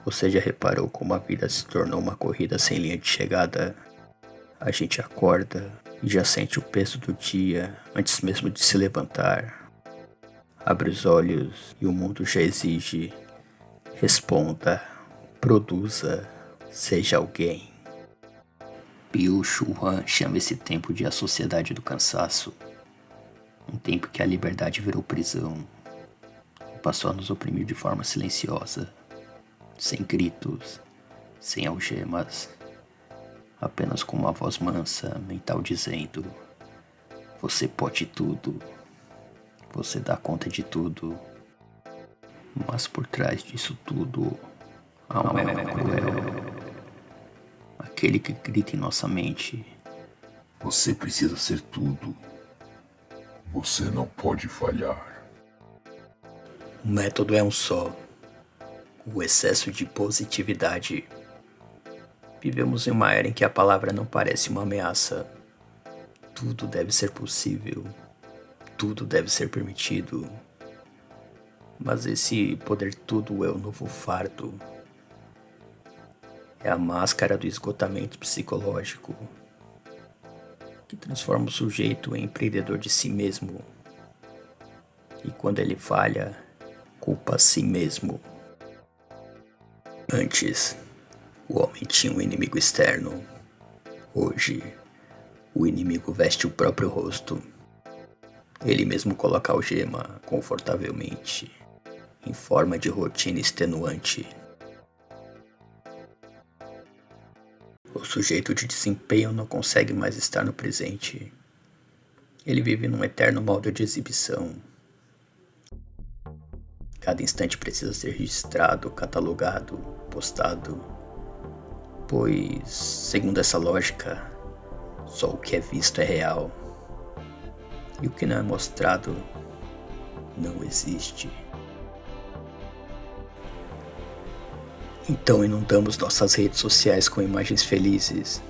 Você já reparou como a vida se tornou uma corrida sem linha de chegada? A gente acorda e já sente o peso do dia antes mesmo de se levantar. Abre os olhos e o mundo já exige. Responda, produza, seja alguém. Byung-Chul Han chama esse tempo de a sociedade do cansaço. Um tempo que a liberdade virou prisão e passou a nos oprimir de forma silenciosa. Sem gritos, sem algemas, apenas com uma voz mansa, mental dizendo: você pode tudo, você dá conta de tudo. Mas por trás disso tudo, há um ego cruel, aquele que grita em nossa mente: você precisa ser tudo, você não pode falhar. O método é um só: o excesso de positividade. Vivemos em uma era em que a palavra não parece uma ameaça. Tudo deve ser possível, tudo deve ser permitido. Mas esse poder tudo é o novo fardo. É a máscara do esgotamento psicológico que transforma o sujeito em empreendedor de si mesmo. E quando ele falha, culpa a si mesmo. Antes, o homem tinha um inimigo externo. Hoje, o inimigo veste o próprio rosto. Ele mesmo coloca a algema confortavelmente, em forma de rotina extenuante. O sujeito de desempenho não consegue mais estar no presente. Ele vive num eterno modo de exibição. Cada instante precisa ser registrado, catalogado, postado. Pois, segundo essa lógica, só o que é visto é real. E o que não é mostrado não existe. Então inundamos nossas redes sociais com imagens felizes,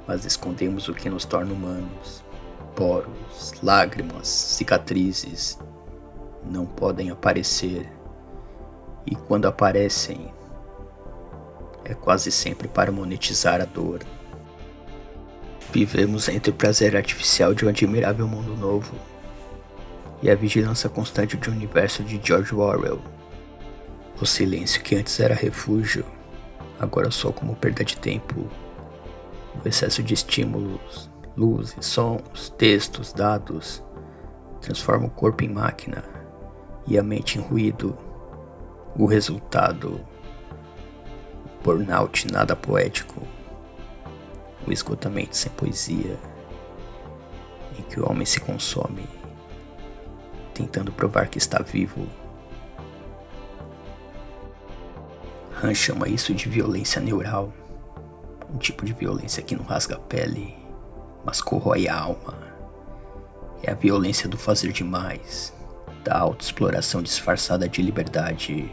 mas escondemos o que nos torna humanos. Poros, lágrimas, cicatrizes não podem aparecer, e quando aparecem, é quase sempre para monetizar a dor. Vivemos entre o prazer artificial de um admirável mundo novo e a vigilância constante de um universo de George Orwell. O silêncio que antes era refúgio, agora só como perda de tempo. O excesso de estímulos, luzes, sons, textos, dados, transforma o corpo em máquina e a mente em ruído. O resultado: burnout nada poético, o esgotamento sem poesia, em que o homem se consome, tentando provar que está vivo. Han chama isso de violência neural, um tipo de violência que não rasga a pele, mas corrói a alma. É a violência do fazer demais, da autoexploração disfarçada de liberdade.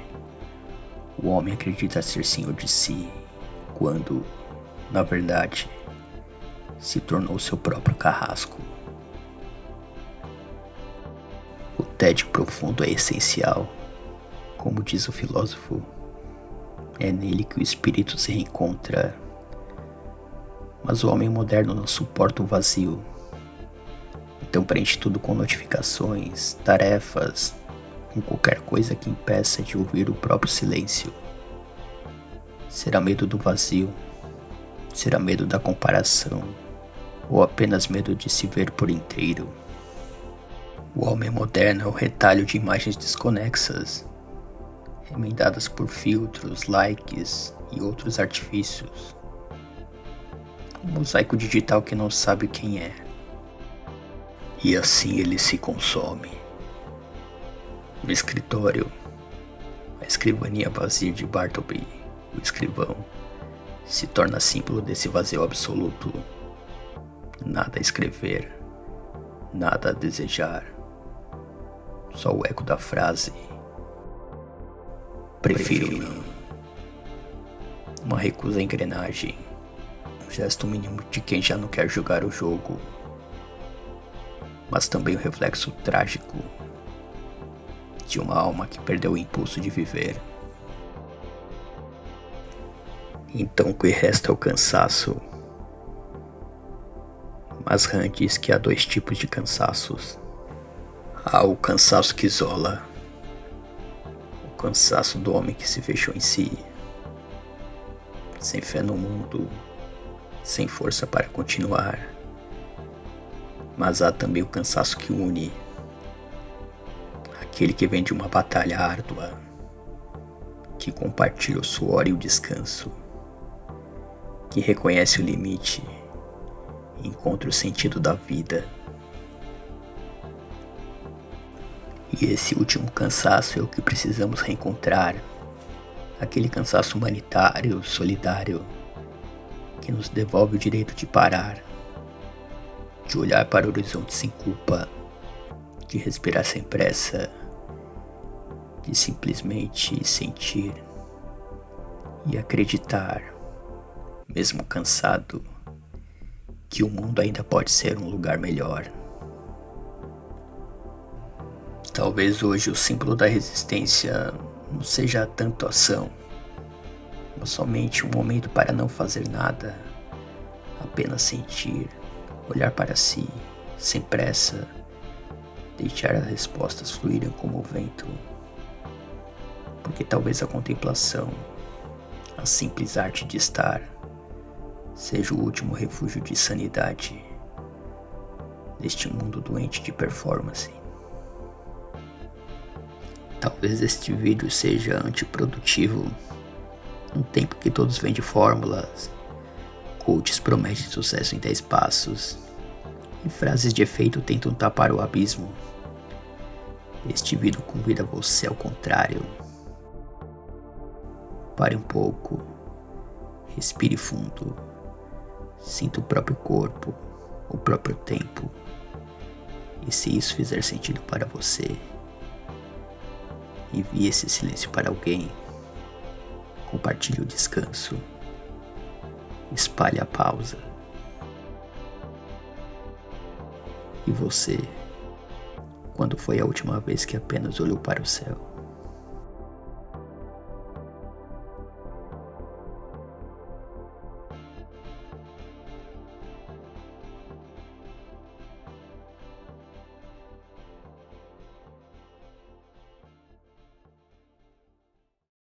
O homem acredita ser senhor de si, quando, na verdade, se tornou seu próprio carrasco. O tédio profundo é essencial, como diz o filósofo. É nele que o espírito se reencontra. Mas o homem moderno não suporta o vazio. Então preenche tudo com notificações, tarefas, com qualquer coisa que impeça de ouvir o próprio silêncio. Será medo do vazio? Será medo da comparação? Ou apenas medo de se ver por inteiro? O homem moderno é o retalho de imagens desconexas, emendadas por filtros, likes e outros artifícios. Um mosaico digital que não sabe quem é. E assim ele se consome. No escritório, a escrivaninha vazia de Bartleby, o escrivão, se torna símbolo desse vazio absoluto. Nada a escrever, nada a desejar. Só o eco da frase: prefiro não. Uma recusa à engrenagem, um gesto mínimo de quem já não quer jogar o jogo, mas também o reflexo trágico de uma alma que perdeu o impulso de viver. Então o que resta é o cansaço. Mas Han diz que há dois tipos de cansaços. Há o cansaço que isola, o cansaço do homem que se fechou em si, sem fé no mundo, sem força para continuar. Mas há também o cansaço que une, aquele que vem de uma batalha árdua, que compartilha o suor e o descanso, que reconhece o limite e encontra o sentido da vida. E esse último cansaço é o que precisamos reencontrar, aquele cansaço humanitário, solidário, que nos devolve o direito de parar, de olhar para o horizonte sem culpa, de respirar sem pressa, de simplesmente sentir e acreditar, mesmo cansado, que o mundo ainda pode ser um lugar melhor. Talvez hoje o símbolo da resistência não seja tanto ação, mas somente um momento para não fazer nada, apenas sentir, olhar para si, sem pressa, deixar as respostas fluírem como o vento. Porque talvez a contemplação, a simples arte de estar, seja o último refúgio de sanidade neste mundo doente de performance. Talvez este vídeo seja antiprodutivo, num tempo que todos vendem fórmulas, coaches prometem sucesso em 10 passos e frases de efeito tentam tapar o abismo. Este vídeo convida você ao contrário. Pare um pouco, respire fundo, sinta o próprio corpo, o próprio tempo, e se isso fizer sentido para você, envie esse silêncio para alguém, compartilhe o descanso, espalhe a pausa. E você, quando foi a última vez que apenas olhou para o céu?